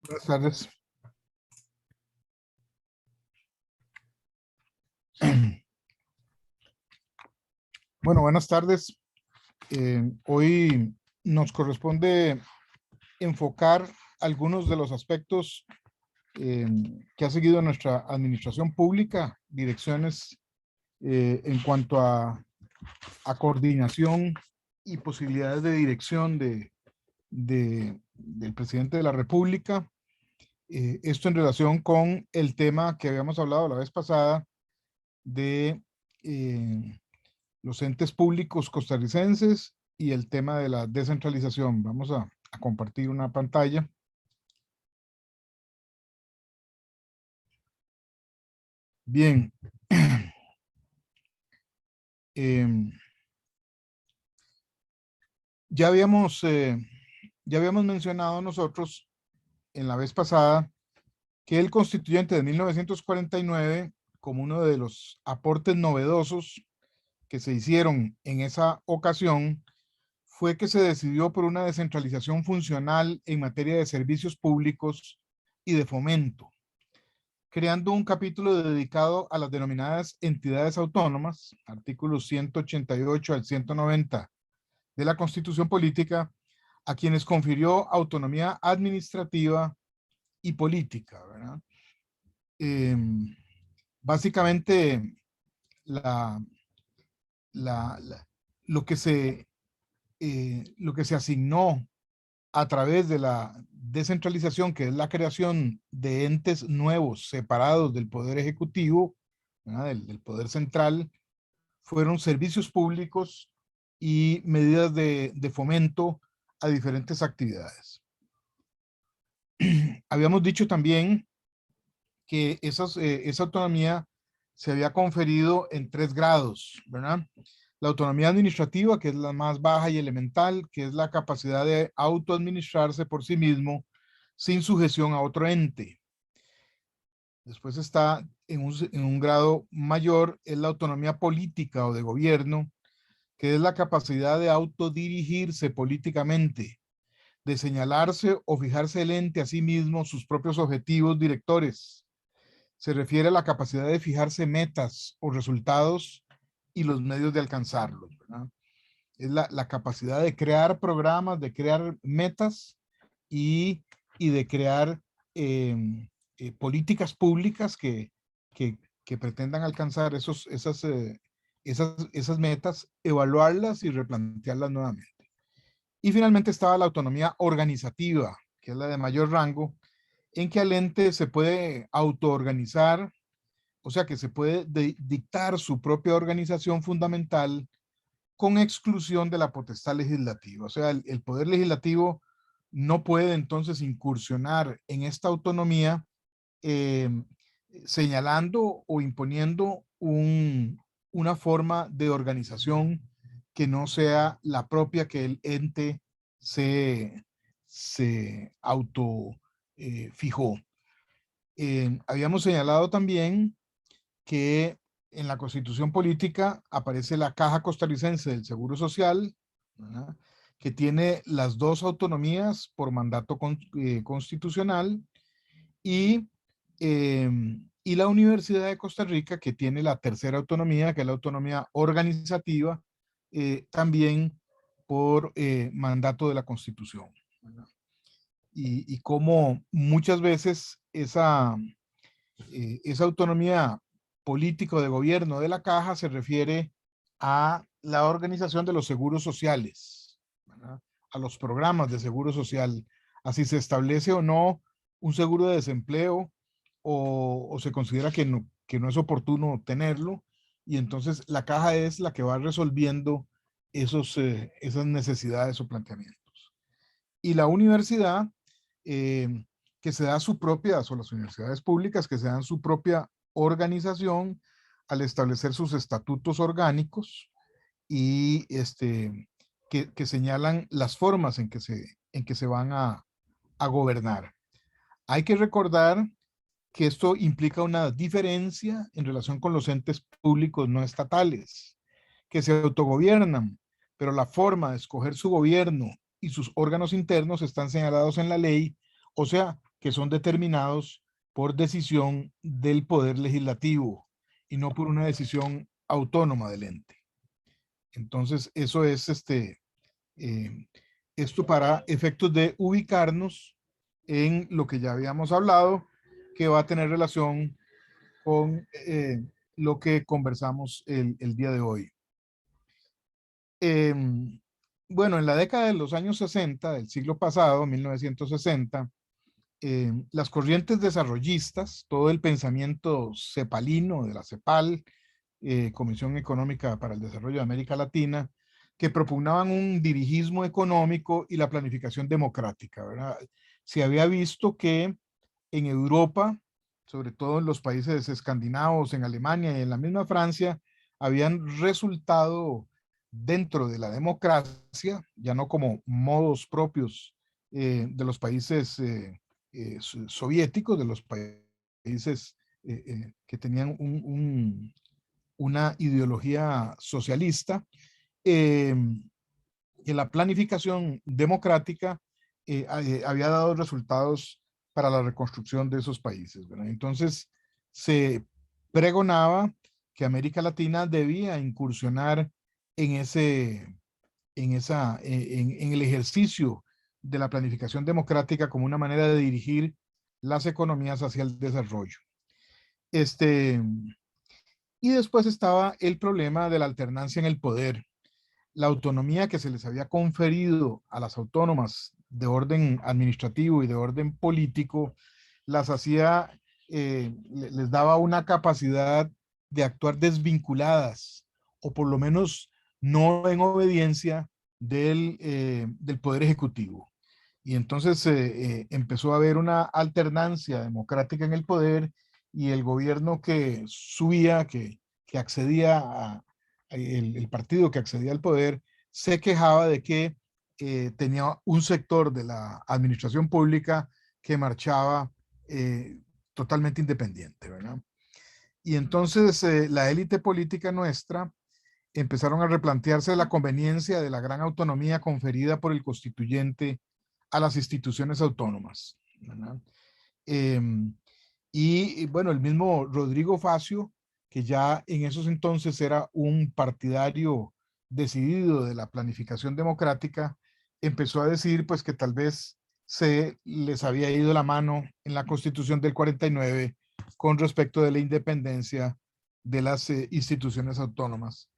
Buenas tardes. Bueno, buenas tardes. Hoy nos corresponde enfocar algunos de los aspectos que ha seguido nuestra administración pública, direcciones en cuanto a coordinación y posibilidades de dirección del presidente de la República. Esto en relación con el tema que habíamos hablado la vez pasada de los entes públicos costarricenses y el tema de la descentralización. Vamos a compartir una pantalla. Bien. Ya habíamos mencionado nosotros en la vez pasada que el constituyente de 1949, como uno de los aportes novedosos que se hicieron en esa ocasión, fue que se decidió por una descentralización funcional en materia de servicios públicos y de fomento, creando un capítulo dedicado a las denominadas entidades autónomas, artículos 188 al 190 de la Constitución Política, a quienes confirió autonomía administrativa y política, ¿verdad? Básicamente, la, la, la, lo que se asignó a través de la descentralización, que es la creación de entes nuevos separados del Poder Ejecutivo, del Poder Central, fueron servicios públicos y medidas de fomento a diferentes actividades. Habíamos dicho también que esa autonomía se había conferido en 3 grados, ¿verdad? La autonomía administrativa, que es la más baja y elemental, que es la capacidad de autoadministrarse por sí mismo sin sujeción a otro ente. Después está en un grado mayor, es la autonomía política o de gobierno, que es la capacidad de autodirigirse políticamente, de señalarse o fijarse el ente a sí mismo sus propios objetivos directores. Se refiere a la capacidad de fijarse metas o resultados y los medios de alcanzarlos, ¿verdad? Es la capacidad de crear programas, de crear metas y de crear políticas públicas que pretendan alcanzar esas metas, evaluarlas y replantearlas nuevamente. Y finalmente estaba la autonomía organizativa, que es la de mayor rango, en que al ente se puede autoorganizar, o sea que se puede dictar su propia organización fundamental con exclusión de la potestad legislativa. O sea, el poder legislativo no puede entonces incursionar en esta autonomía eh, señalando o imponiendo una forma de organización que no sea la propia que el ente se auto fijó. Habíamos señalado también que en la Constitución Política aparece la Caja Costarricense del Seguro Social, ¿verdad?, que tiene las 2 autonomías por mandato constitucional, y la Universidad de Costa Rica, que tiene la tercera autonomía, que es la autonomía organizativa, también por mandato de la Constitución, ¿verdad? Y como muchas veces esa autonomía política de gobierno de la Caja se refiere a la organización de los seguros sociales, ¿verdad?, a los programas de seguro social, así se establece o no un seguro de desempleo o se considera que no es oportuno tenerlo, y entonces la Caja es la que va resolviendo esas necesidades o planteamientos. Y la universidad, eh, que se da su propia, o las universidades públicas que se dan su propia organización al establecer sus estatutos orgánicos y que señalan las formas en que se van a gobernar. Hay que recordar que esto implica una diferencia en relación con los entes públicos no estatales, que se autogobiernan, pero la forma de escoger su gobierno y sus órganos internos están señalados en la ley, o sea, que son determinados por decisión del Poder Legislativo y no por una decisión autónoma del ente. Entonces, eso es eh, esto para efectos de ubicarnos en lo que ya habíamos hablado, que va a tener relación con lo que conversamos el día de hoy. Bueno, en la década de los años 60 del siglo pasado, 1960, las corrientes desarrollistas, todo el pensamiento cepalino de la CEPAL, Comisión Económica para el Desarrollo de América Latina, que propugnaban un dirigismo económico y la planificación democrática, ¿verdad? Se había visto que en Europa, sobre todo en los países escandinavos, en Alemania y en la misma Francia, habían resultado dentro de la democracia, ya no como modos propios de los países soviéticos, de los países que tenían una ideología socialista, que la planificación democrática había dado resultados para la reconstrucción de esos países, ¿verdad? Entonces, se pregonaba que América Latina debía incursionar en en el ejercicio de la planificación democrática como una manera de dirigir las economías hacia el desarrollo. Y después estaba el problema de la alternancia en el poder. La autonomía que se les había conferido a las autónomas de orden administrativo y de orden político, las hacía, les daba una capacidad de actuar desvinculadas, o por lo menos no en obediencia del Poder Ejecutivo. Y entonces empezó a haber una alternancia democrática en el poder, y el gobierno que subía, que accedía el partido que accedía al poder, se quejaba de que tenía un sector de la administración pública que marchaba totalmente independiente, ¿verdad? Y entonces la élite política nuestra empezaron a replantearse la conveniencia de la gran autonomía conferida por el constituyente a las instituciones autónomas, ¿verdad? Eh, y bueno, el mismo Rodrigo Facio, que ya en esos entonces era un partidario decidido de la planificación democrática, empezó a decir pues que tal vez se les había ido la mano en la Constitución del 49 con respecto de la independencia de las instituciones autónomas,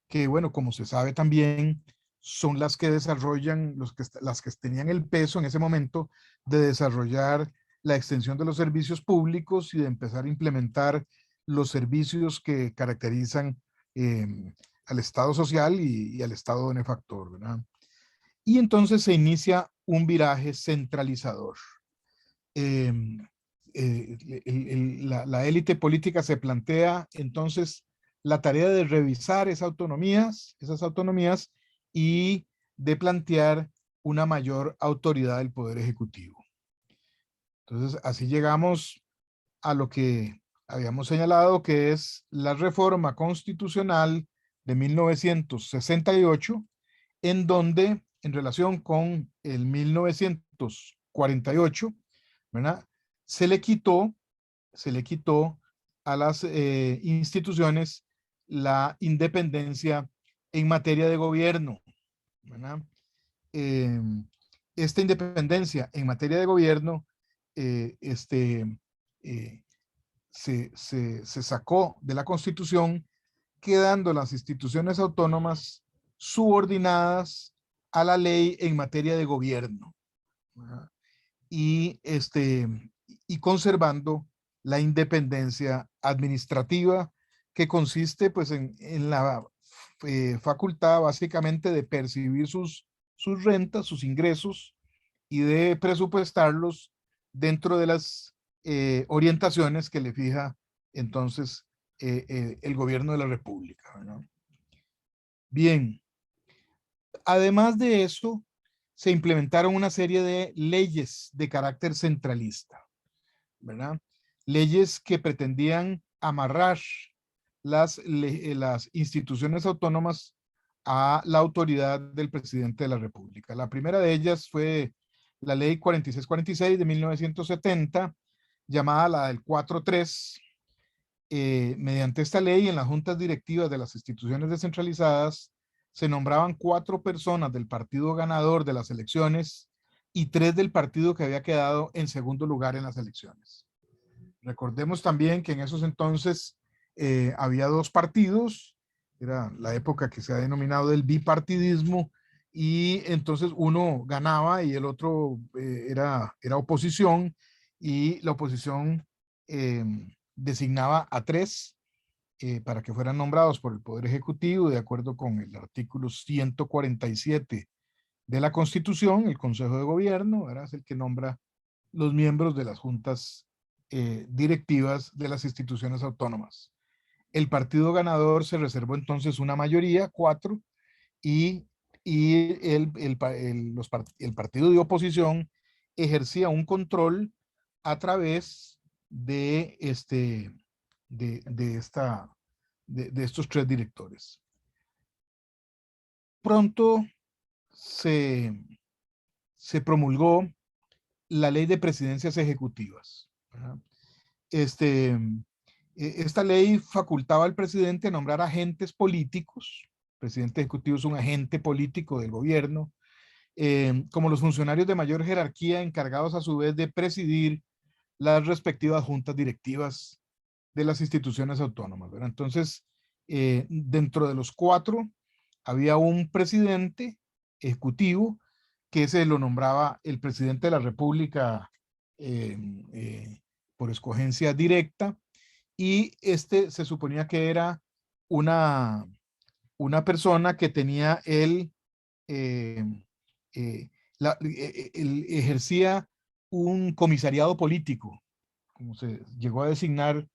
que bueno, como se sabe también, son las que desarrollan, las que tenían el peso en ese momento de desarrollar la extensión de los servicios públicos y de empezar a implementar los servicios que caracterizan al Estado social y al Estado benefactor, ¿verdad? Y entonces se inicia un viraje centralizador. Eh, la élite política se plantea entonces la tarea de revisar esas autonomías y de plantear una mayor autoridad del Poder Ejecutivo. Entonces, así llegamos a lo que habíamos señalado, que es la reforma constitucional de 1968, en donde, en relación con el 1948, ¿verdad? Se le quitó a las instituciones la independencia en materia de gobierno, ¿verdad? Eh, esta independencia en materia de gobierno eh, este, eh, se sacó de la Constitución, quedando las instituciones autónomas subordinadas a la ley en materia de gobierno, ¿verdad? Y, y conservando la independencia administrativa, que consiste pues en la facultad básicamente de percibir sus rentas, sus ingresos, y de presupuestarlos dentro de las orientaciones que le fija entonces el gobierno de la República, ¿no? Bien, además de eso, se implementaron una serie de leyes de carácter centralista, ¿verdad? Leyes que pretendían amarrar las instituciones autónomas a la autoridad del presidente de la República. La primera de ellas fue la ley 4646 de 1970, llamada la del 4-3. Mediante esta ley, en las juntas directivas de las instituciones descentralizadas, se nombraban 4 personas del partido ganador de las elecciones y 3 del partido que había quedado en segundo lugar en las elecciones. Recordemos también que en esos entonces había 2 partidos, era la época que se ha denominado el bipartidismo, y entonces uno ganaba y el otro era oposición, y la oposición designaba a 3 para que fueran nombrados por el Poder Ejecutivo de acuerdo con el artículo 147 de la Constitución. El Consejo de Gobierno es el que nombra los miembros de las juntas directivas de las instituciones autónomas. El partido ganador se reservó entonces una mayoría, 4, y el partido de oposición ejercía un control a través de, de estos 3 directores. Pronto se promulgó la ley de presidencias ejecutivas. Esta ley facultaba al presidente a nombrar agentes políticos. El presidente ejecutivo es un agente político del gobierno, como los funcionarios de mayor jerarquía encargados a su vez de presidir las respectivas juntas directivas de las instituciones autónomas, ¿verdad? Entonces, dentro de los 4 había un presidente ejecutivo que se lo nombraba el presidente de la República por escogencia directa, y se suponía que era una persona que tenía eh, ejercía un comisariado político, como se llegó a designar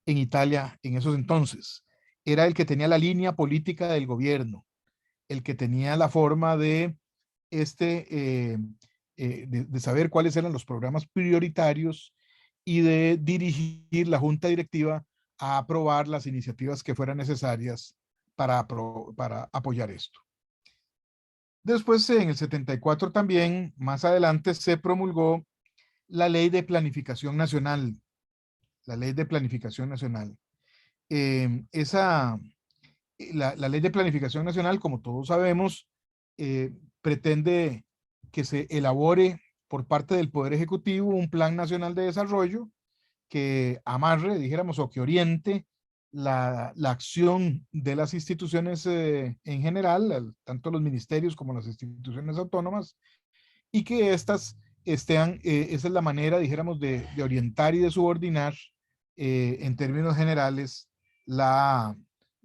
en Italia en esos entonces. Era el que tenía la línea política del gobierno, el que tenía la forma de, de saber cuáles eran los programas prioritarios y de dirigir la junta directiva a aprobar las iniciativas que fueran necesarias para apoyar esto. Después, en el 74 también, más adelante, se promulgó la Ley de Planificación Nacional. La Ley de Planificación Nacional. La Ley de Planificación Nacional, como todos sabemos, pretende que se elabore por parte del Poder Ejecutivo un Plan Nacional de Desarrollo que amarre, dijéramos, o que oriente la acción de las instituciones en general, tanto los ministerios como las instituciones autónomas, y que estas esa es la manera, dijéramos, de orientar y de subordinar en términos generales la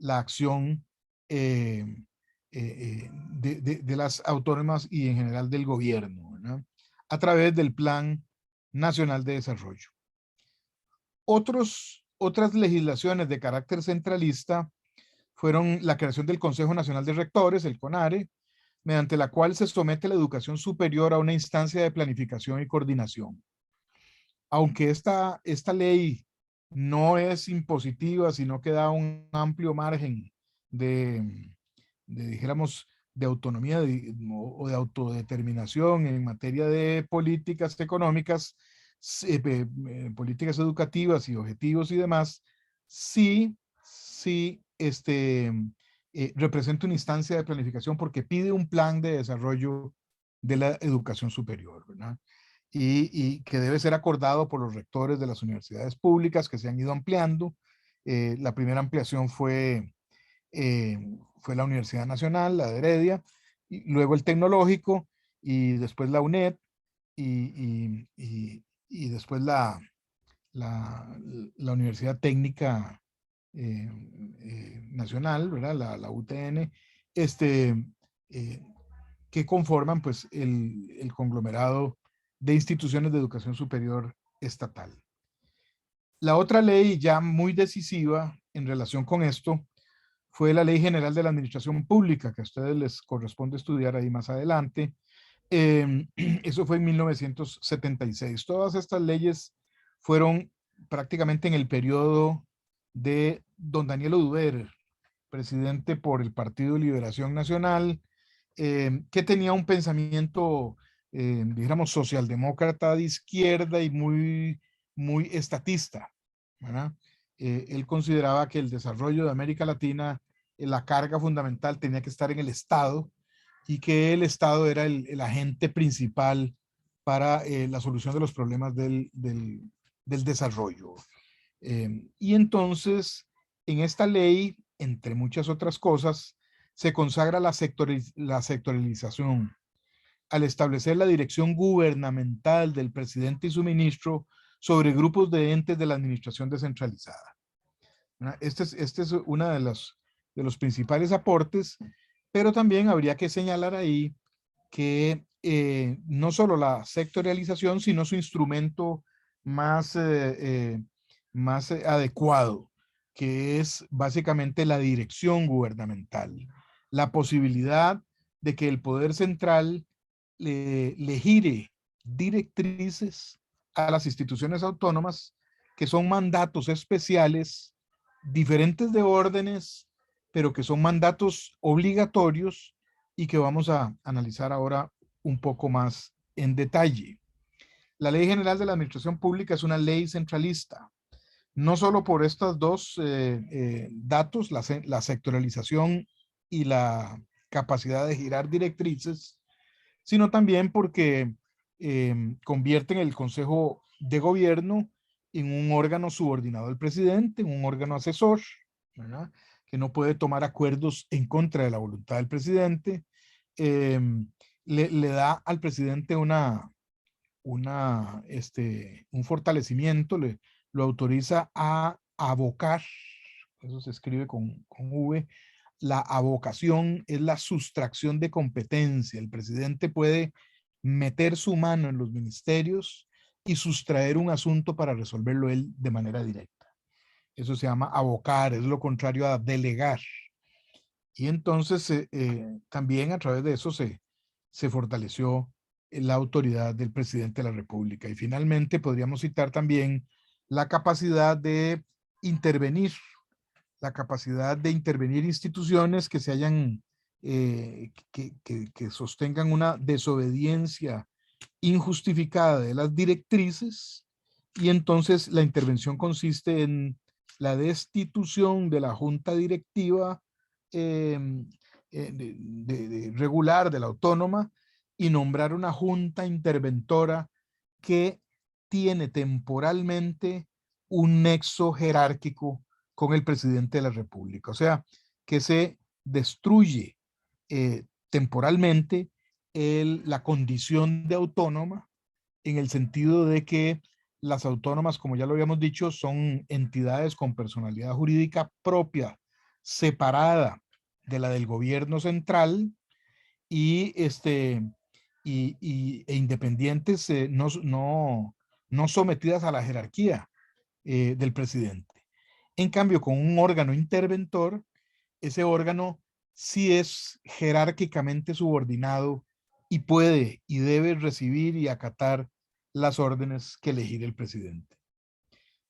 acción de las autónomas y en general del gobierno, ¿verdad? A través del Plan Nacional de Desarrollo. Otras legislaciones de carácter centralista fueron la creación del Consejo Nacional de Rectores, el CONARE, mediante la cual se somete la educación superior a una instancia de planificación y coordinación. Aunque esta ley no es impositiva, sino que da un amplio margen dijéramos, de autonomía o de autodeterminación en materia de políticas económicas, políticas educativas y objetivos y demás, sí representa una instancia de planificación porque pide un plan de desarrollo de la educación superior, ¿verdad? Y que debe ser acordado por los rectores de las universidades públicas que se han ido ampliando. La primera ampliación fue la Universidad Nacional, la de Heredia, y luego el Tecnológico, y después la UNED, y después la Universidad Técnica Nacional, ¿verdad? La UTN, que conforman pues el conglomerado de instituciones de educación superior estatal. La otra ley ya muy decisiva en relación con esto fue la Ley General de la Administración Pública, que a ustedes les corresponde estudiar ahí más adelante. Eso fue en 1976. Todas estas leyes fueron prácticamente en el periodo de don Daniel Oduber, presidente por el Partido de Liberación Nacional, que tenía un pensamiento dijéramos, socialdemócrata de izquierda y muy estatista, ¿verdad? Él consideraba que el desarrollo de América Latina, la carga fundamental tenía que estar en el Estado y que el Estado era el agente principal para la solución de los problemas del desarrollo. Y entonces, en esta ley, entre muchas otras cosas, se consagra la sectorialización al establecer la dirección gubernamental del presidente y su ministro sobre grupos de entes de la administración descentralizada. Este es uno de los principales aportes, pero también habría que señalar ahí que no solo la sectorialización, sino su instrumento más, más adecuado, que es básicamente la dirección gubernamental, la posibilidad de que el poder central le gire directrices a las instituciones autónomas, que son mandatos especiales, diferentes de órdenes, pero que son mandatos obligatorios y que vamos a analizar ahora un poco más en detalle. La Ley General de la Administración Pública es una ley centralista, no solo por estos dos datos, la sectorialización y la capacidad de girar directrices, sino también porque convierten el Consejo de Gobierno en un órgano subordinado al presidente, en un órgano asesor, ¿verdad? Que no puede tomar acuerdos en contra de la voluntad del presidente. Eh, le da al presidente un fortalecimiento, lo autoriza a abocar, eso se escribe con V, la avocación es la sustracción de competencia. El presidente puede meter su mano en los ministerios y sustraer un asunto para resolverlo él de manera directa. Eso se llama abocar, es lo contrario a delegar. Y entonces también a través de eso se fortaleció la autoridad del presidente de la República. Y finalmente podríamos citar también la capacidad de intervenir, instituciones que se hayan, que sostengan una desobediencia injustificada de las directrices, y entonces la intervención consiste en la destitución de la junta directiva eh, regular de la autónoma y nombrar una junta interventora que tiene temporalmente un nexo jerárquico con el presidente de la República. O sea, que se destruye temporalmente la condición de autónoma, en el sentido de que las autónomas, como ya lo habíamos dicho, son entidades con personalidad jurídica propia, separada de la del gobierno central y, e independientes, no sometidas a la jerarquía del presidente. En cambio, con un órgano interventor, ese órgano sí es jerárquicamente subordinado y puede y debe recibir y acatar las órdenes que elegir el presidente.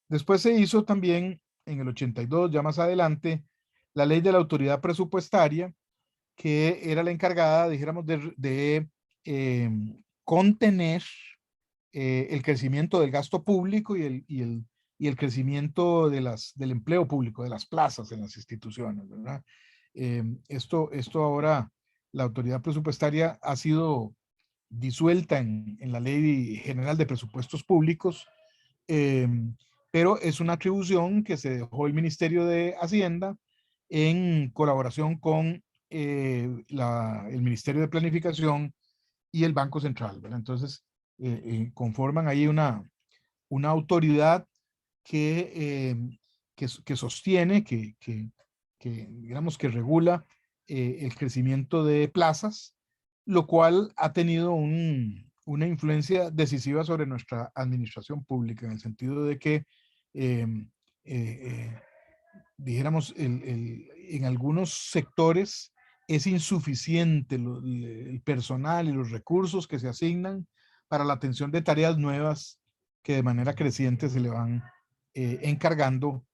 Después se hizo también en el 82, ya más adelante, la ley de la autoridad presupuestaria, que era la encargada, dijéramos, de contener el crecimiento del gasto público y el crecimiento del empleo público, de las plazas en las instituciones, ¿verdad? Esto ahora, la autoridad presupuestaria ha sido disuelta en la Ley General de Presupuestos Públicos, eh, pero es una atribución que se dejó el Ministerio de Hacienda en colaboración con el Ministerio de Planificación y el Banco Central, ¿verdad? Entonces, conforman ahí una autoridad que sostiene, digamos, que regula el crecimiento de plazas, lo cual ha tenido una influencia decisiva sobre nuestra administración pública, en el sentido de que, eh, eh, dijéramos, en algunos sectores es insuficiente el personal y los recursos que se asignan para la atención de tareas nuevas que de manera creciente se le van encargando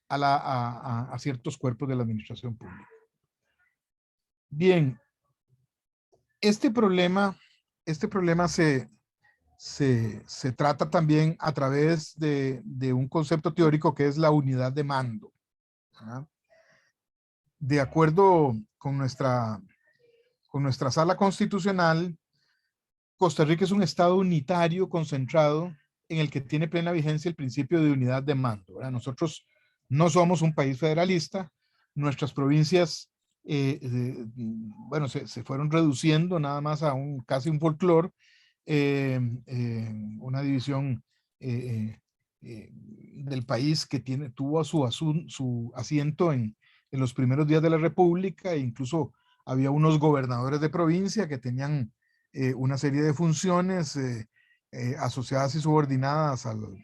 a ciertos cuerpos de la administración pública. Bien, este problema este problema se trata también a través de un concepto teórico que es la unidad de mando. ¿Verdad? De acuerdo con nuestra sala constitucional, Costa Rica es un estado unitario concentrado en el que tiene plena vigencia el principio de unidad de mando. ¿Verdad? Nosotros no somos un país federalista, nuestras provincias, bueno, se fueron reduciendo nada más a casi un folclore, una división del país que tuvo su asiento en los primeros días de la República, e incluso había unos gobernadores de provincia que tenían una serie de funciones asociadas y subordinadas al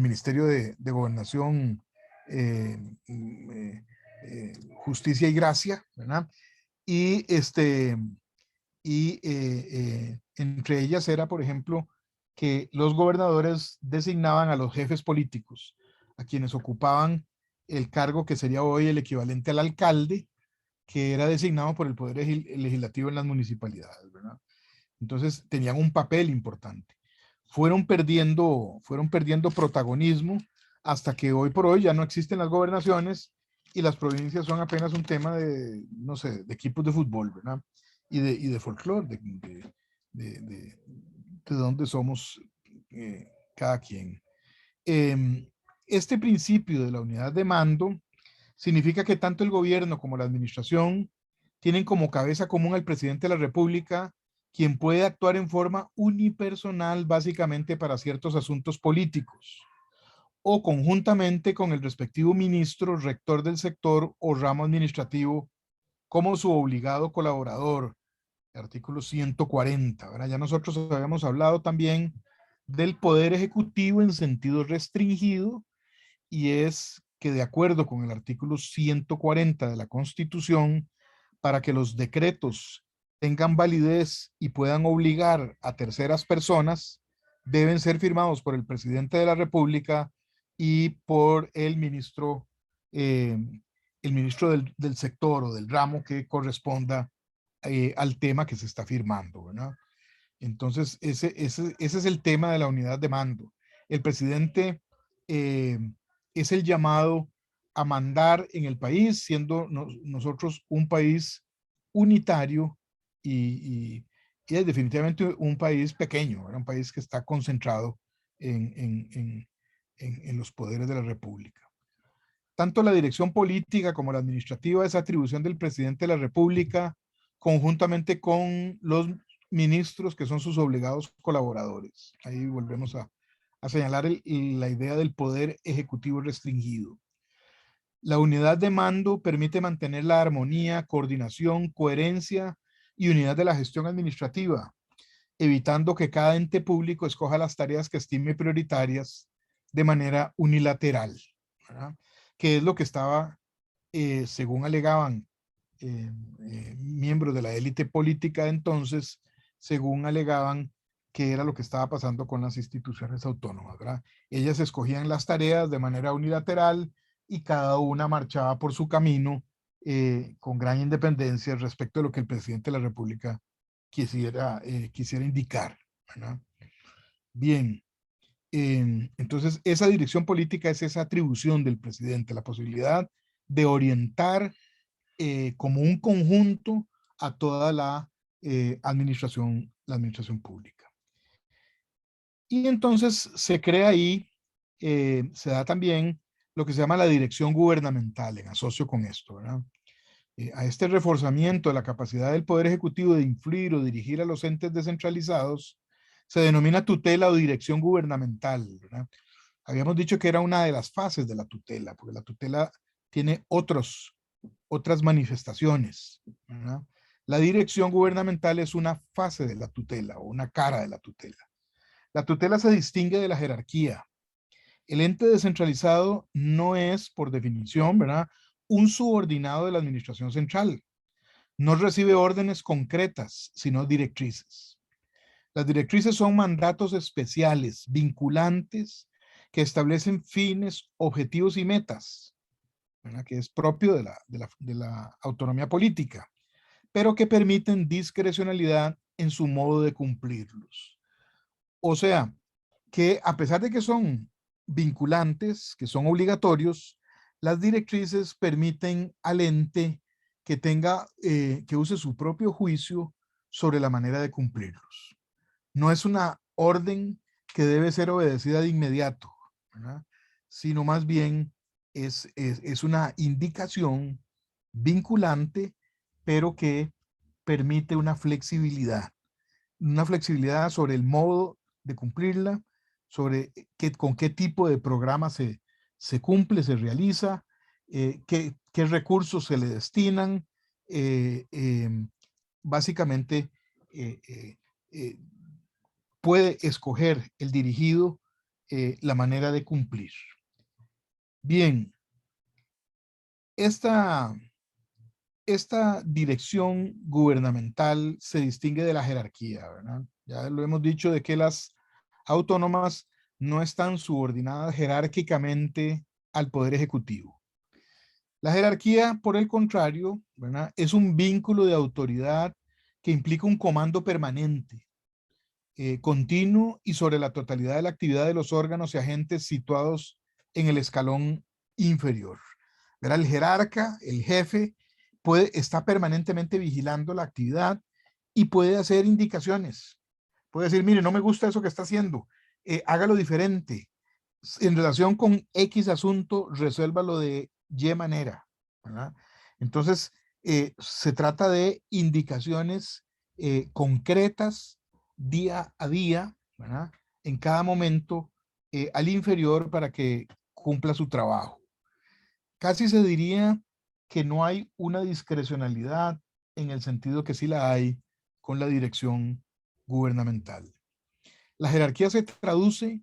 Ministerio de Gobernación, eh, Justicia y Gracia, ¿verdad? Y, entre ellas era, por ejemplo, que los gobernadores designaban a los jefes políticos, a quienes ocupaban el cargo que sería hoy el equivalente al alcalde, que era designado por el Poder Legislativo en las municipalidades, ¿verdad? Entonces tenían un papel importante. Fueron perdiendo protagonismo hasta que hoy por hoy ya no existen las gobernaciones y las provincias son apenas un tema de, no sé, de equipos de fútbol, ¿verdad? Y de folclore, de dónde somos cada quien. Este principio de la unidad de mando significa que tanto el gobierno como la administración tienen como cabeza común al presidente de la República, quien puede actuar en forma unipersonal básicamente para ciertos asuntos políticos o conjuntamente con el respectivo ministro, rector del sector o ramo administrativo como su obligado colaborador. Artículo 140. ¿Verdad? Ya nosotros habíamos hablado también del poder ejecutivo en sentido restringido, y es que de acuerdo con el artículo 140 de la Constitución, para que los decretos tengan validez y puedan obligar a terceras personas, deben ser firmados por el presidente de la República y por eh, el ministro del sector o del ramo que corresponda al tema que se está firmando, ¿verdad? Entonces, ese es el tema de la unidad de mando. El presidente eh, es el llamado a mandar en el país, siendo nosotros un país unitario y es definitivamente un país pequeño, ¿verdad? Un país que está concentrado en los poderes de la República. Tanto la dirección política como la administrativa es atribución del presidente de la República, conjuntamente con los ministros que son sus obligados colaboradores. Ahí volvemos a señalar la idea del poder ejecutivo restringido. La unidad de mando permite mantener la armonía, coordinación, coherencia y unidad de la gestión administrativa, evitando que cada ente público escoja las tareas que estime prioritarias de manera unilateral, ¿verdad? Que es lo que estaba, según alegaban miembros de la élite política de entonces, según alegaban que era lo que estaba pasando con las instituciones autónomas, ¿verdad? Ellas escogían las tareas de manera unilateral y cada una marchaba por su camino con gran independencia respecto de lo que el presidente de la República quisiera indicar, ¿verdad? Bien, entonces esa dirección política es esa atribución del presidente, la posibilidad de orientar como un conjunto a toda la administración pública. Y entonces se crea ahí, se da también lo que se llama la dirección gubernamental en asocio con esto, ¿verdad? A este reforzamiento de la capacidad del Poder Ejecutivo de influir o dirigir a los entes descentralizados se denomina tutela o dirección gubernamental, ¿verdad? Habíamos dicho que era una de las fases de la tutela, porque la tutela tiene otras manifestaciones, ¿verdad? La dirección gubernamental es una fase de la tutela o una cara de la tutela. La tutela se distingue de la jerarquía. El ente descentralizado no es, por definición, ¿verdad?, un subordinado de la administración central. No recibe órdenes concretas, sino directrices. Las directrices son mandatos especiales, vinculantes, que establecen fines, objetivos y metas, ¿verdad?, que es propio de la autonomía política, pero que permiten discrecionalidad en su modo de cumplirlos. O sea, que a pesar de que son vinculantes, que son obligatorios, las directrices permiten al ente que tenga, que use su propio juicio sobre la manera de cumplirlos. No es una orden que debe ser obedecida de inmediato, ¿verdad? Sino más bien es una indicación vinculante, pero que permite una flexibilidad sobre el modo de cumplirla, sobre con qué tipo de programa se cumple, se realiza, qué recursos se le destinan. eh, eh, Básicamente, eh, eh, eh, puede escoger el dirigido la manera de cumplir. Bien, esta, esta dirección gubernamental se distingue de la jerarquía, ¿verdad? Ya lo hemos dicho de que las autónomas no están subordinadas jerárquicamente al poder ejecutivo. La jerarquía, por el contrario, ¿verdad?, es un vínculo de autoridad que implica un comando permanente, continuo y sobre la totalidad de la actividad de los órganos y agentes situados en el escalón inferior. ¿Verdad? El jerarca, el jefe, está permanentemente vigilando la actividad y puede hacer indicaciones. Puede decir, mire, no me gusta eso que está haciendo, hágalo diferente. En relación con X asunto, resuélvalo de Y manera, ¿verdad? Entonces, se trata de indicaciones concretas día a día, ¿verdad?, en cada momento, al inferior para que cumpla su trabajo. Casi se diría que no hay una discrecionalidad en el sentido que sí la hay con la dirección gubernamental. La jerarquía se traduce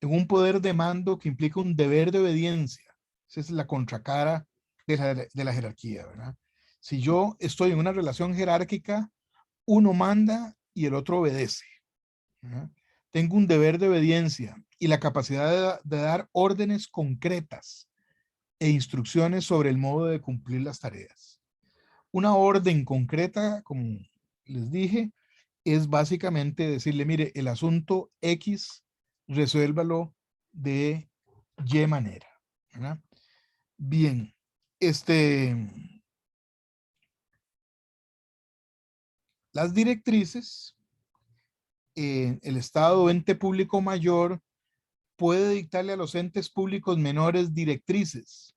en un poder de mando que implica un deber de obediencia. Esa es la contracara de la jerarquía, ¿verdad? Si yo estoy en una relación jerárquica, uno manda y el otro obedece, ¿verdad? Tengo un deber de obediencia y la capacidad de dar órdenes concretas e instrucciones sobre el modo de cumplir las tareas. Una orden concreta, como les dije, es básicamente decirle, mire, el asunto X, resuélvalo de Y manera, ¿verdad? Bien, las directrices, el Estado o ente público mayor puede dictarle a los entes públicos menores directrices,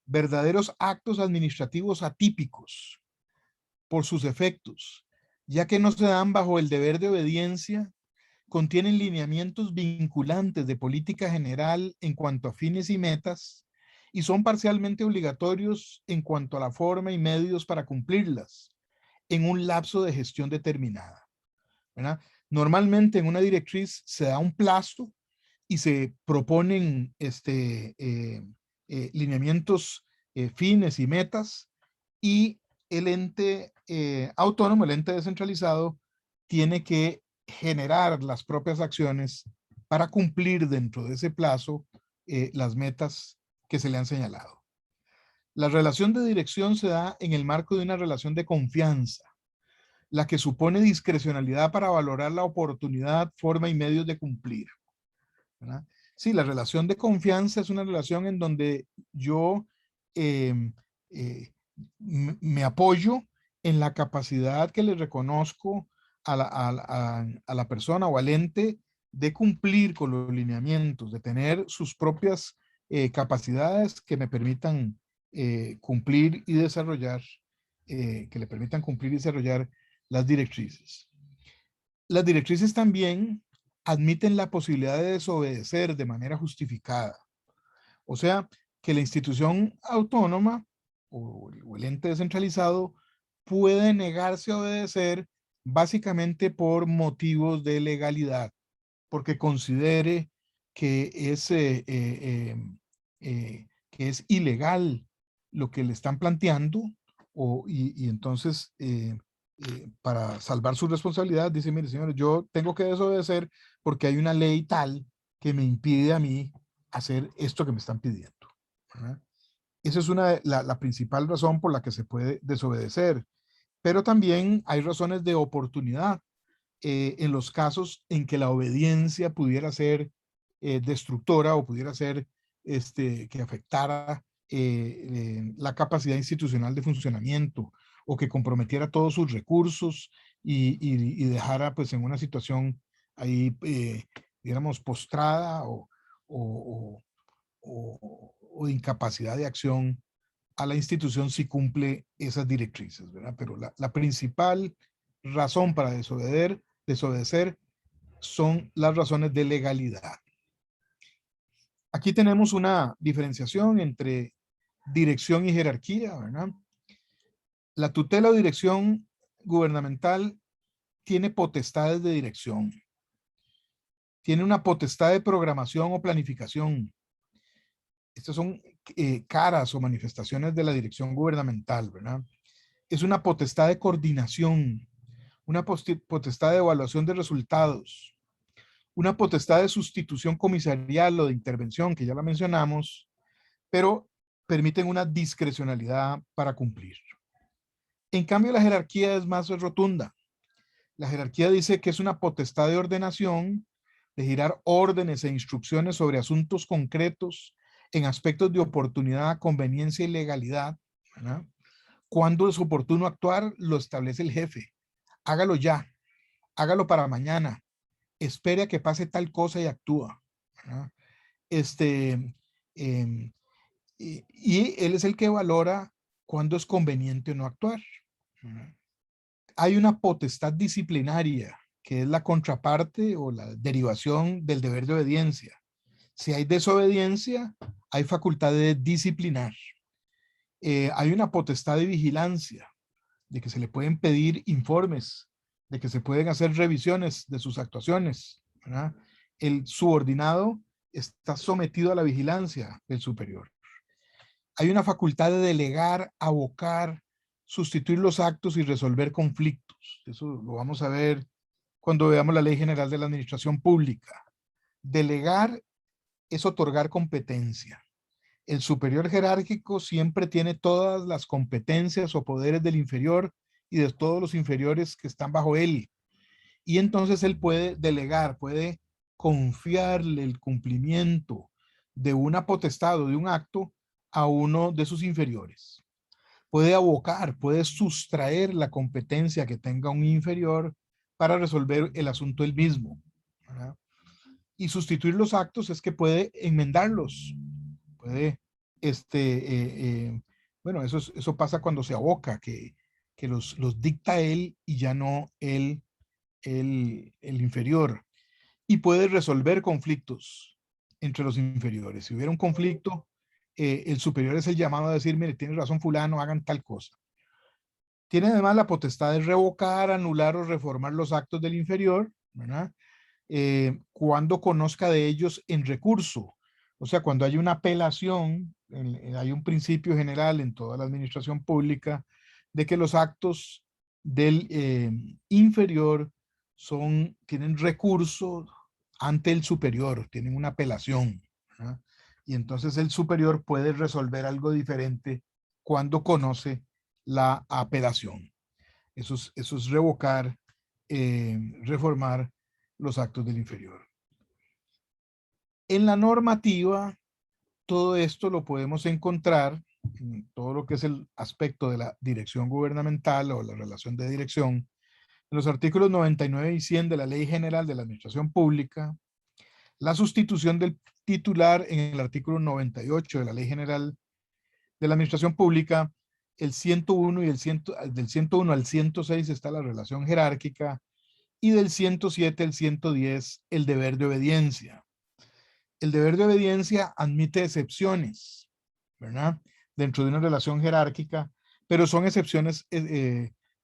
verdaderos actos administrativos atípicos por sus efectos, ya que no se dan bajo el deber de obediencia, contienen lineamientos vinculantes de política general en cuanto a fines y metas y son parcialmente obligatorios en cuanto a la forma y medios para cumplirlas en un lapso de gestión determinada, ¿verdad? Normalmente en una directriz se da un plazo y se proponen lineamientos, fines y metas, y el ente autónomo, el ente descentralizado, tiene que generar las propias acciones para cumplir dentro de ese plazo las metas que se le han señalado. La relación de dirección se da en el marco de una relación de confianza, la que supone discrecionalidad para valorar la oportunidad, forma y medios de cumplir, ¿verdad? Sí, la relación de confianza es una relación en donde yo eh, eh, me apoyo en la capacidad que le reconozco a la persona o al ente de cumplir con los lineamientos, de tener sus propias capacidades que me permitan cumplir y desarrollar, que le permitan cumplir y desarrollar las directrices. Las directrices también admiten la posibilidad de desobedecer de manera justificada. O sea, que la institución autónoma o el ente descentralizado puede negarse a obedecer básicamente por motivos de legalidad, porque considere que es ilegal lo que le están planteando, y entonces para salvar su responsabilidad dice, mire señores, yo tengo que desobedecer porque hay una ley tal que me impide a mí hacer esto que me están pidiendo, ¿verdad? Esa es la principal razón por la que se puede desobedecer. pero también hay razones de oportunidad en los casos en que la obediencia pudiera ser destructora o pudiera ser que afectara la capacidad institucional de funcionamiento o que comprometiera todos sus recursos y dejara pues en una situación ahí, digamos, postrada o, o de incapacidad de acción a la institución si cumple esas directrices, ¿verdad? Pero la principal razón para desobedecer son las razones de legalidad. Aquí tenemos una diferenciación entre dirección y jerarquía, ¿verdad? La tutela o dirección gubernamental tiene potestades de dirección, tiene una potestad de programación o planificación. Estas son caras o manifestaciones de la dirección gubernamental, ¿verdad? Es una potestad de coordinación, una potestad de evaluación de resultados, una potestad de sustitución comisarial o de intervención, que ya la mencionamos, pero permiten una discrecionalidad para cumplir. En cambio, la jerarquía es más rotunda. La jerarquía dice que es una potestad de ordenación, de girar órdenes e instrucciones sobre asuntos concretos en aspectos de oportunidad, conveniencia y legalidad, ¿verdad? Cuando es oportuno actuar, lo establece el jefe. Hágalo ya, hágalo para mañana, espere a que pase tal cosa y actúa, ¿verdad? Este, eh, y él es el que valora cuándo es conveniente o no actuar, ¿verdad? Hay una potestad disciplinaria, que es la contraparte o la derivación del deber de obediencia. Si hay desobediencia, hay facultad de disciplinar. Hay una potestad de vigilancia, de que se le pueden pedir informes, de que se pueden hacer revisiones de sus actuaciones, ¿verdad? El subordinado está sometido a la vigilancia del superior. Hay una facultad de delegar, abocar, sustituir los actos y resolver conflictos. Eso lo vamos a ver cuando veamos la Ley General de la Administración Pública. Delegar es otorgar competencia. El superior jerárquico siempre tiene todas las competencias o poderes del inferior y de todos los inferiores que están bajo él. Y entonces él puede delegar, puede confiarle el cumplimiento de una potestad o de un acto a uno de sus inferiores. Puede abocar, puede sustraer la competencia que tenga un inferior para resolver el asunto él mismo, ¿verdad? Y sustituir los actos es que puede enmendarlos, puede, bueno, eso pasa cuando se aboca, que los dicta él y ya no el inferior. Y puede resolver conflictos entre los inferiores. Si hubiera un conflicto, el superior es el llamado a decir, mire, tiene razón fulano, hagan tal cosa. Tiene además la potestad de revocar, anular o reformar los actos del inferior, ¿verdad? Cuando conozca de ellos en recurso. O sea, cuando hay una apelación, hay un principio general en toda la administración pública de que los actos del inferior tienen recurso ante el superior, tienen una apelación, ¿verdad? Y entonces el superior puede resolver algo diferente cuando conoce la apelación. Eso es revocar, reformar los actos del inferior. En la normativa, todo esto lo podemos encontrar en todo lo que es el aspecto de la dirección gubernamental o la relación de dirección, en los artículos 99 y 100 de la Ley General de la Administración Pública, la sustitución del titular en el artículo 98 de la Ley General de la Administración Pública, el 101 y del 101 al 106 está la relación jerárquica y del 107 al 110 el deber de obediencia. El deber de obediencia admite excepciones, ¿verdad? Dentro de una relación jerárquica, pero son excepciones,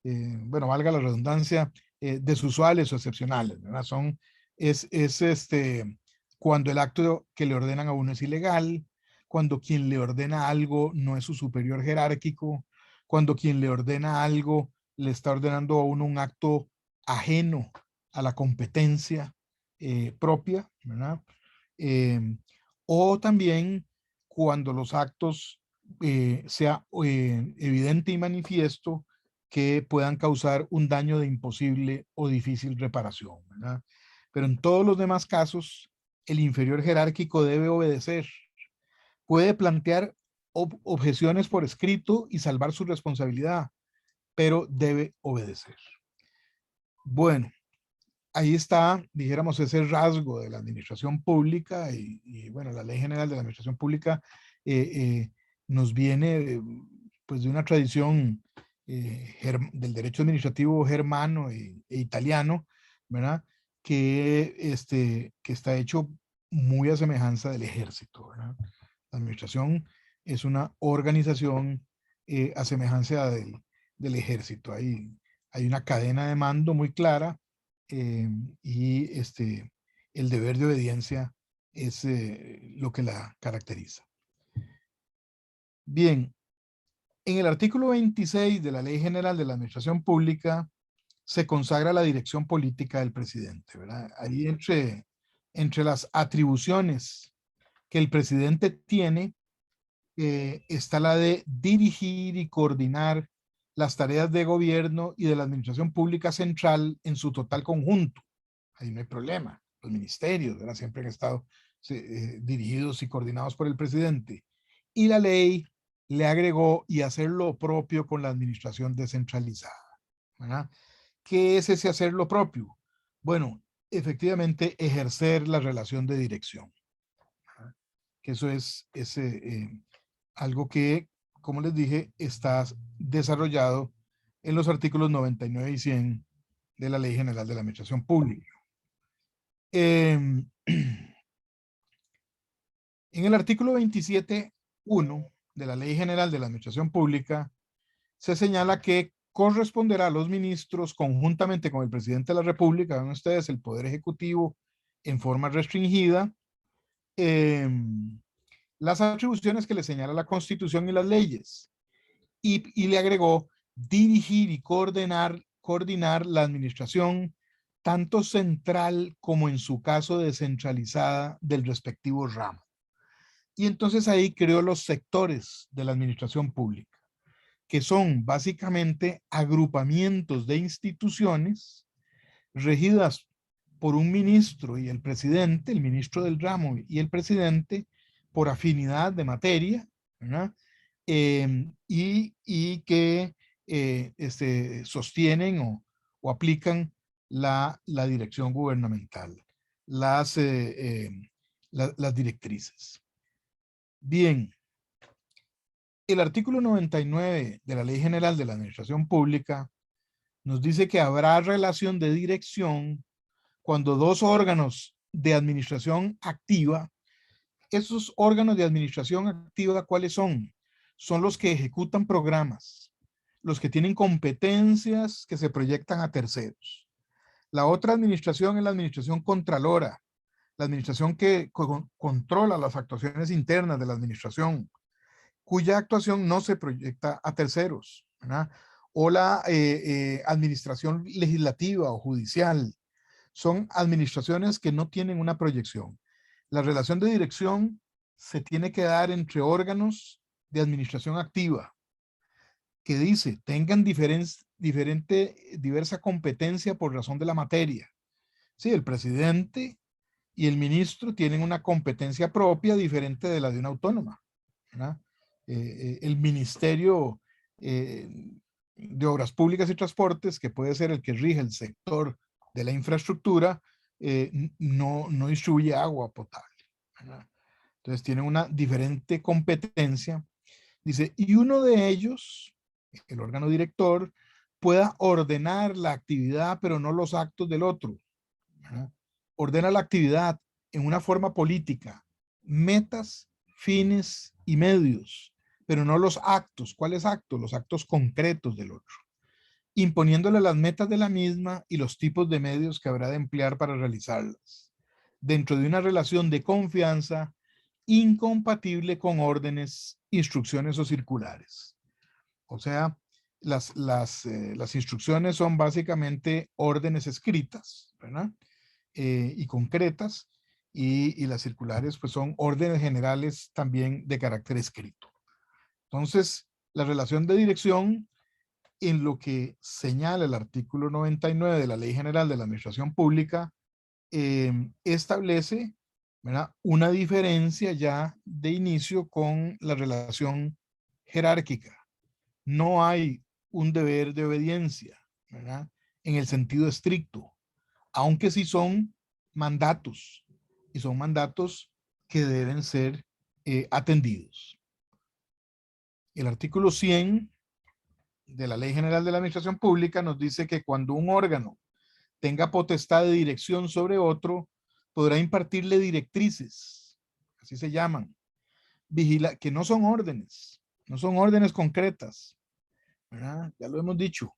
bueno, valga la redundancia, desusuales o excepcionales, ¿verdad? Cuando el acto que le ordenan a uno es ilegal, cuando quien le ordena algo no es su superior jerárquico, cuando quien le ordena algo le está ordenando a uno un acto ajeno a la competencia propia, ¿verdad? Eh, o también cuando los actos sea evidente y manifiesto que puedan causar un daño de imposible o difícil reparación, ¿verdad? Pero en todos los demás casos, el inferior jerárquico debe obedecer. Puede plantear objeciones por escrito y salvar su responsabilidad, pero debe obedecer. Bueno, ahí está, dijéramos, ese rasgo de la administración pública bueno, la Ley General de la Administración Pública eh, eh, nos viene pues de una tradición del derecho administrativo germano e italiano, ¿verdad? Que está hecho muy a semejanza del ejército, ¿verdad? La administración es una organización a semejanza del ejército. Hay una cadena de mando muy clara eh, y el deber de obediencia es lo que la caracteriza. Bien, en el artículo 26 de la Ley General de la Administración Pública se consagra la dirección política del presidente, ¿verdad? Ahí entre las atribuciones que el presidente tiene está la de dirigir y coordinar las tareas de gobierno y de la administración pública central en su total conjunto. Ahí no hay problema. Los ministerios, ¿verdad? Siempre han estado dirigidos y coordinados por el presidente. Y la ley le agregó y hacer lo propio con la administración descentralizada, ¿verdad? ¿Qué es ese hacer lo propio? Bueno, efectivamente ejercer la relación de dirección, ¿verdad? Que eso es algo que, como les dije, está desarrollado en los artículos 99 y 100 de la Ley General de la Administración Pública. En el artículo 27.1 de la Ley General de la Administración Pública se señala que corresponderá a los ministros, conjuntamente con el presidente de la República, vean ustedes, el Poder Ejecutivo en forma restringida, las atribuciones que le señala la Constitución y las leyes. Y le agregó dirigir y coordinar la administración tanto central como en su caso descentralizada del respectivo ramo. Y entonces ahí creó los sectores de la administración pública, que son básicamente agrupamientos de instituciones regidas por un ministro y el presidente, el ministro del ramo y el presidente, por afinidad de materia, ¿verdad? Y que sostienen o aplican la dirección gubernamental, las, las directrices. Bien, el artículo 99 de la Ley General de la Administración Pública nos dice que habrá relación de dirección cuando dos órganos de administración activa, esos órganos de administración activa, ¿cuáles son? Son los que ejecutan programas, los que tienen competencias que se proyectan a terceros. La otra administración es la administración contralora, la administración que controla las actuaciones internas de la administración, cuya actuación no se proyecta a terceros, ¿verdad? O la administración legislativa o judicial. Son administraciones que no tienen una proyección. La relación de dirección se tiene que dar entre órganos de administración activa, que dice, tengan diversa competencia por razón de la materia. Sí, el presidente y el ministro tienen una competencia propia diferente de la de una autónoma, ¿verdad? El Ministerio de Obras Públicas y Transportes, que puede ser el que rige el sector de la infraestructura, no distribuye agua potable, ¿verdad? Entonces tienen una diferente competencia. Dice, y uno de ellos, el órgano director, pueda ordenar la actividad, pero no los actos del otro, ¿verdad? Ordena la actividad en una forma política, metas, fines y medios, pero no los actos. ¿Cuáles actos? Los actos concretos del otro, imponiéndole las metas de la misma y los tipos de medios que habrá de emplear para realizarlas, dentro de una relación de confianza incompatible con órdenes, instrucciones o circulares. O sea, las instrucciones son básicamente órdenes escritas, ¿verdad? Y concretas, y las circulares pues son órdenes generales también de carácter escrito. Entonces, la relación de dirección en lo que señala el artículo 99 de la Ley General de la Administración Pública, establece, ¿verdad?, una diferencia ya de inicio con la relación jerárquica. No hay un deber de obediencia, ¿verdad?, en el sentido estricto, aunque sí son mandatos, y son mandatos que deben ser atendidos. El artículo 100 de la Ley General de la Administración Pública nos dice que cuando un órgano tenga potestad de dirección sobre otro, podrá impartirle directrices, así se llaman, que no son órdenes concretas, ¿verdad? Ya lo hemos dicho.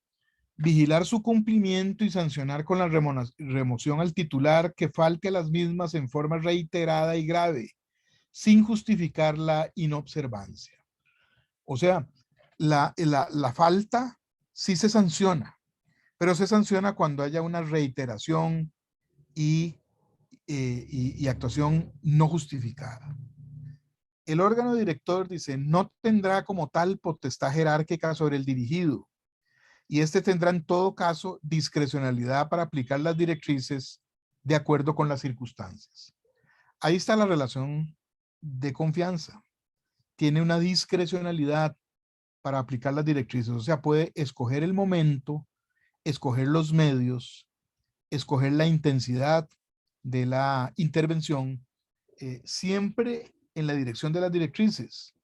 Vigilar su cumplimiento y sancionar con la remoción al titular que falte a las mismas en forma reiterada y grave, sin justificar la inobservancia. O sea, la falta sí se sanciona, pero se sanciona cuando haya una reiteración y actuación no justificada. El órgano director dice, no tendrá como tal potestad jerárquica sobre el dirigido, y este tendrá en todo caso discrecionalidad para aplicar las directrices de acuerdo con las circunstancias. Ahí está la relación de confianza. Tiene una discrecionalidad para aplicar las directrices, o sea, puede escoger el momento, escoger los medios, escoger la intensidad de la intervención, siempre en la dirección de las directrices,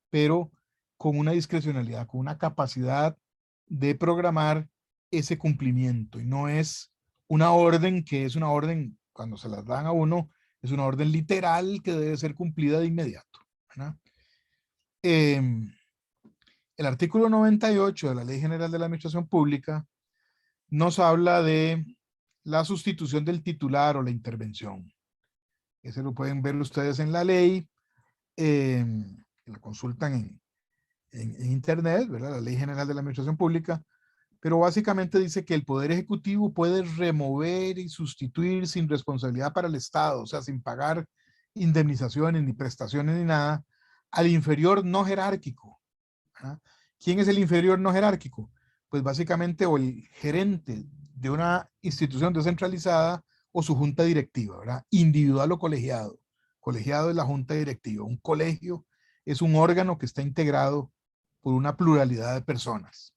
pero con una discrecionalidad, con una capacidad de programar ese cumplimiento. Y no es una orden que es una orden, cuando se las dan a uno, es una orden literal que debe ser cumplida de inmediato, ¿verdad? El artículo 98 de la Ley General de la Administración Pública nos habla de la sustitución del titular o la intervención. Ese lo pueden ver ustedes en la ley, lo consultan en internet, ¿verdad? La Ley General de la Administración Pública, pero básicamente dice que el Poder Ejecutivo puede remover y sustituir sin responsabilidad para el Estado, o sea, sin pagar indemnizaciones, ni prestaciones, ni nada, al inferior no jerárquico. ¿Ah? ¿Quién es el inferior no jerárquico? Pues básicamente o el gerente de una institución descentralizada o su junta directiva, ¿verdad? Individual o colegiado. Colegiado es la junta directiva. Un colegio es un órgano que está integrado por una pluralidad de personas.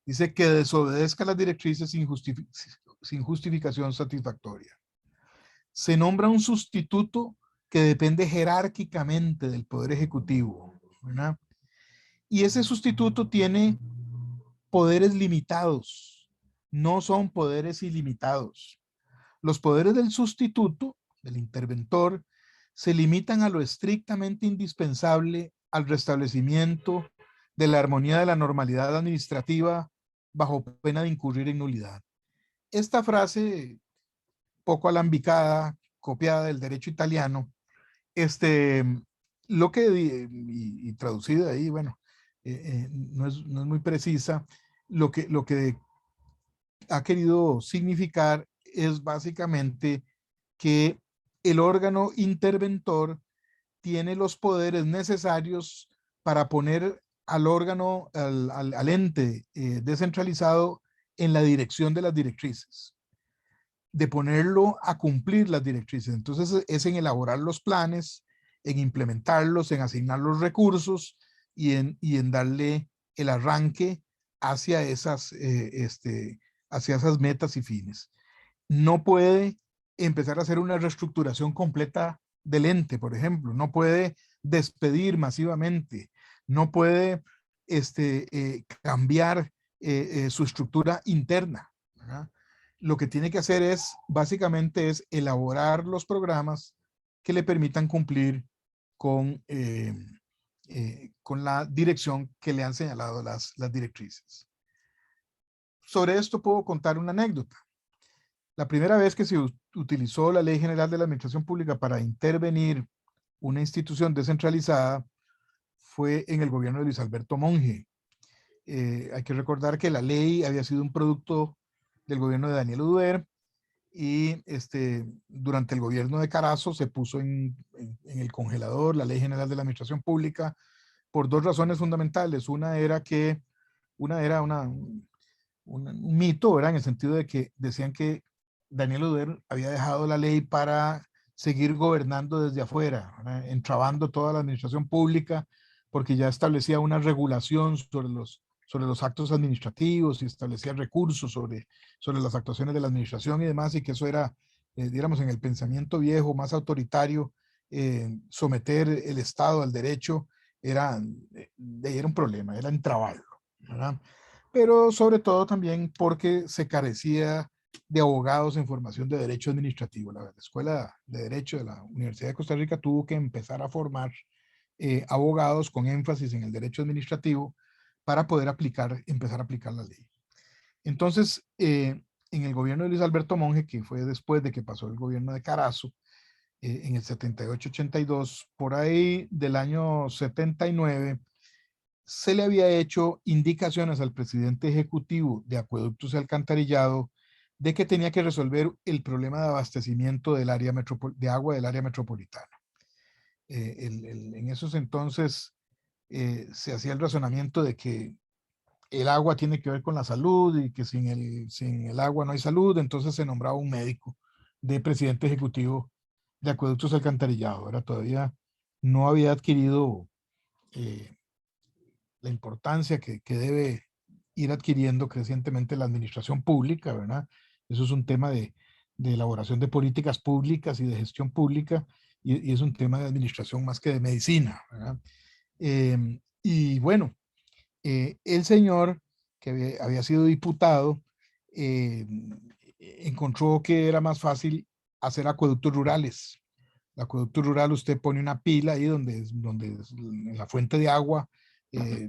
Dice que desobedezca las directrices sin justificación satisfactoria. Se nombra un sustituto que depende jerárquicamente del Poder Ejecutivo, ¿verdad? Y ese sustituto tiene poderes limitados, no son poderes ilimitados. Los poderes del sustituto, del interventor, se limitan a lo estrictamente indispensable al restablecimiento de la armonía de la normalidad administrativa bajo pena de incurrir en nulidad. Esta frase, poco alambicada, copiada del derecho italiano, lo que, y traducida ahí, bueno, no es muy precisa, lo que ha querido significar es básicamente que el órgano interventor tiene los poderes necesarios para poner al órgano, al ente descentralizado en la dirección de las directrices, de ponerlo a cumplir las directrices. Entonces es en elaborar los planes, en implementarlos, en asignar los recursos y en darle el arranque hacia hacia esas metas y fines. No puede empezar a hacer una reestructuración completa del ente, por ejemplo. No puede despedir masivamente. No puede cambiar su estructura interna, ¿verdad? Lo que tiene que hacer es, básicamente, es elaborar los programas que le permitan cumplir con la dirección que le han señalado las directrices. Sobre esto puedo contar una anécdota. La primera vez que se utilizó la Ley General de la Administración Pública para intervenir una institución descentralizada fue en el gobierno de Luis Alberto Monge. Hay que recordar que la ley había sido un producto del gobierno de Daniel Oduber y durante el gobierno de Carazo se puso en el congelador la Ley General de la Administración Pública por dos razones fundamentales. Una era que un mito, ¿verdad? En el sentido de que decían que Daniel Oduber había dejado la ley para seguir gobernando desde afuera, ¿verdad? Entrabando toda la administración pública, porque ya establecía una regulación sobre los actos administrativos y establecía recursos sobre las actuaciones de la administración y demás, y que eso era, digamos, en el pensamiento viejo, más autoritario, someter el Estado al derecho era un problema, era entrabarlo, ¿verdad? Pero sobre todo también porque se carecía de abogados en formación de derecho administrativo. La Escuela de Derecho de la Universidad de Costa Rica tuvo que empezar a formar abogados con énfasis en el derecho administrativo para poder empezar a aplicar la ley. Entonces, en el gobierno de Luis Alberto Monge, que fue después de que pasó el gobierno de Carazo, en el 78-82, por ahí del año 79, se le había hecho indicaciones al presidente ejecutivo de Acueductos y Alcantarillado de que tenía que resolver el problema de abastecimiento del área de agua del área metropolitana. En esos entonces se hacía el razonamiento de que el agua tiene que ver con la salud y que sin el agua no hay salud, entonces se nombraba un médico de presidente ejecutivo de Acueductos y Alcantarillado. Era todavía no había adquirido eh, la importancia que debe ir adquiriendo crecientemente la administración pública, ¿verdad? Eso es un tema de elaboración de políticas públicas y de gestión pública, y es un tema de administración más que de medicina, ¿verdad? Y bueno, el señor que había sido diputado eh, encontró que era más fácil hacer acueductos rurales. El acueducto rural, usted pone una pila ahí donde en la fuente de agua, eh,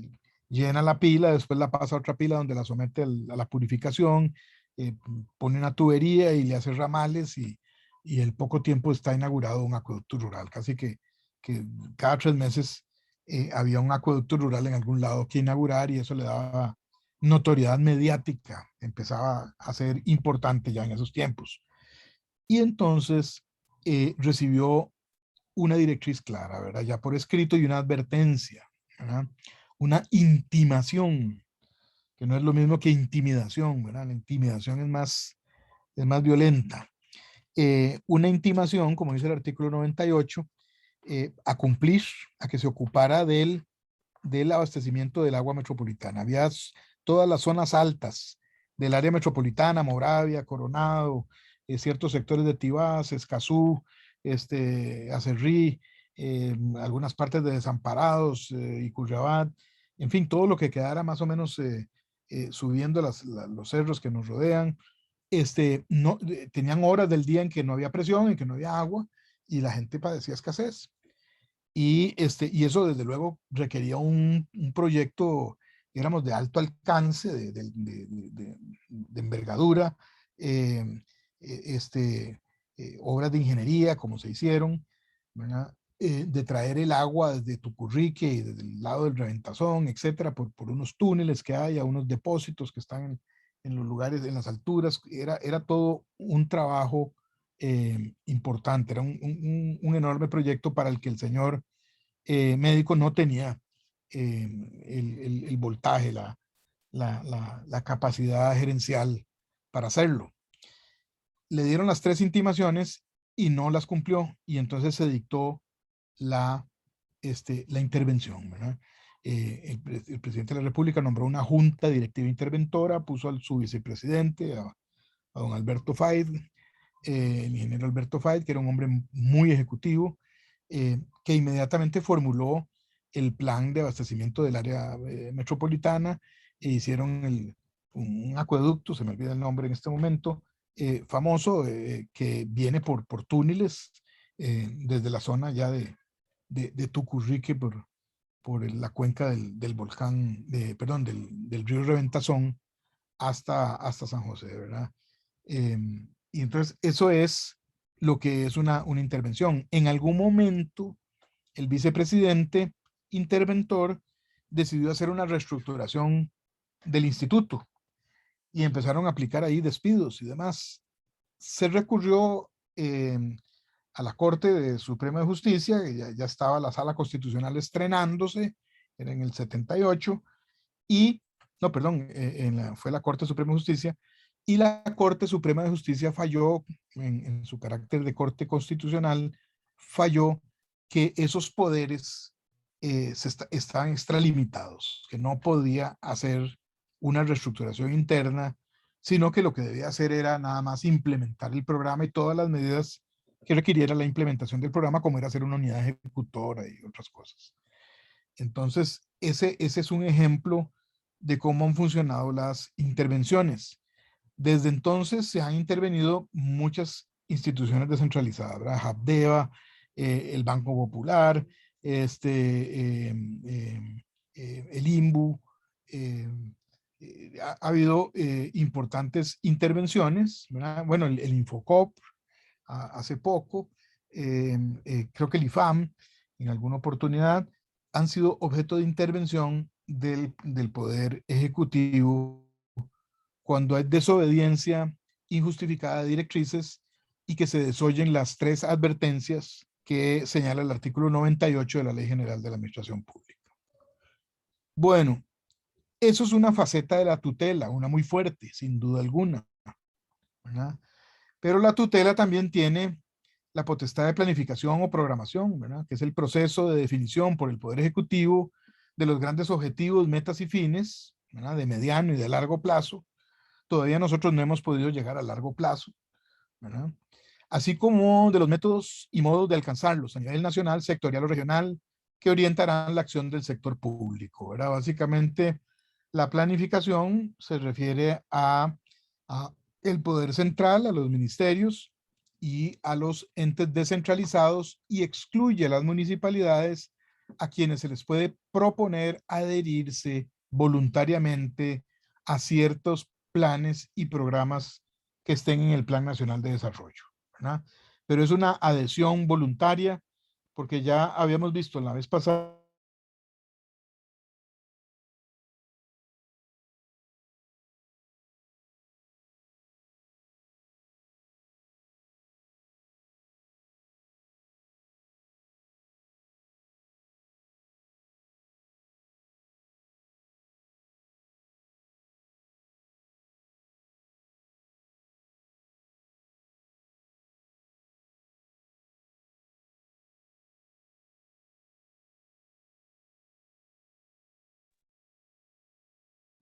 llena la pila, después la pasa a otra pila donde la somete a la purificación, pone una tubería y le hace ramales y en poco tiempo está inaugurado un acueducto rural. Casi que cada 3 meses había un acueducto rural en algún lado que inaugurar y eso le daba notoriedad mediática, empezaba a ser importante ya en esos tiempos. Y entonces recibió una directriz clara, ¿verdad? Ya por escrito y una advertencia, ¿verdad? Una intimación, que no es lo mismo que intimidación, ¿verdad? La intimidación es más violenta. Una intimación, como dice el artículo 98, a cumplir, a que se ocupara del abastecimiento del agua metropolitana. Había todas las zonas altas del área metropolitana, Moravia, Coronado, ciertos sectores de Tibás, Escazú, Acerrí, algunas partes de Desamparados y Curriabat, en fin, todo lo que quedara más o menos subiendo los cerros que nos rodean, no, tenían horas del día en que no había presión, en que no había agua, y la gente padecía escasez. Y eso desde luego requería un proyecto, digamos, de alto alcance, de envergadura, eh, obras de ingeniería, como se hicieron, ¿verdad? De traer el agua desde Tucurrique y desde el lado del Reventazón, etcétera, por unos túneles que hay, a unos depósitos que están en los lugares, en las alturas. Era todo un trabajo importante, era un enorme proyecto para el que el señor médico no tenía el voltaje, la capacidad gerencial para hacerlo. Le dieron las 3 intimaciones y no las cumplió, y entonces se dictó la, la intervención, ¿verdad? El presidente de la República nombró una junta directiva interventora, puso a su vicepresidente, a don Alberto Faid, el ingeniero Alberto Faid, que era un hombre muy ejecutivo, que inmediatamente formuló el plan de abastecimiento del área metropolitana e hicieron un acueducto, se me olvida el nombre en este momento, famoso, que viene por túneles desde la zona ya de Tucurrique por la cuenca del volcán, perdón, del río Reventazón hasta San José, ¿verdad? Y entonces eso es lo que es una intervención. En algún momento, el vicepresidente interventor decidió hacer una reestructuración del instituto y empezaron a aplicar ahí despidos y demás. Se recurrió a la Corte Suprema de Justicia, ya estaba la Sala Constitucional estrenándose, era en el 78, y no, perdón, fue la Corte Suprema de Justicia, y la Corte Suprema de Justicia falló en su carácter de Corte Constitucional, falló que esos poderes estaban extralimitados, que no podía hacer una reestructuración interna, sino que lo que debía hacer era nada más implementar el programa y todas las medidas que requiriera la implementación del programa, como era ser una unidad ejecutora y otras cosas. Entonces, ese es un ejemplo de cómo han funcionado las intervenciones. Desde entonces se han intervenido muchas instituciones descentralizadas, ¿verdad? Habdeba, el Banco Popular, el INBU. eh, ha habido importantes intervenciones, ¿verdad? Bueno, el Infocop hace poco, creo que el IFAM en alguna oportunidad, han sido objeto de intervención del Poder Ejecutivo cuando hay desobediencia injustificada de directrices y que se desoyen las 3 advertencias que señala el artículo 98 de la Ley General de la Administración Pública. Bueno, eso es una faceta de la tutela, una muy fuerte, sin duda alguna, ¿verdad? Pero la tutela también tiene la potestad de planificación o programación, ¿verdad? Que es el proceso de definición por el Poder Ejecutivo de los grandes objetivos, metas y fines, ¿verdad? De mediano y de largo plazo. Todavía nosotros no hemos podido llegar a largo plazo, ¿verdad? Así como de los métodos y modos de alcanzarlos a nivel nacional, sectorial o regional, que orientarán la acción del sector público, ¿verdad? Básicamente, la planificación se refiere a el poder central, a los ministerios y a los entes descentralizados, y excluye a las municipalidades, a quienes se les puede proponer adherirse voluntariamente a ciertos planes y programas que estén en el Plan Nacional de Desarrollo, ¿verdad? Pero es una adhesión voluntaria, porque ya habíamos visto la vez pasada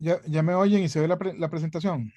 ya me oyen y se ve la presentación.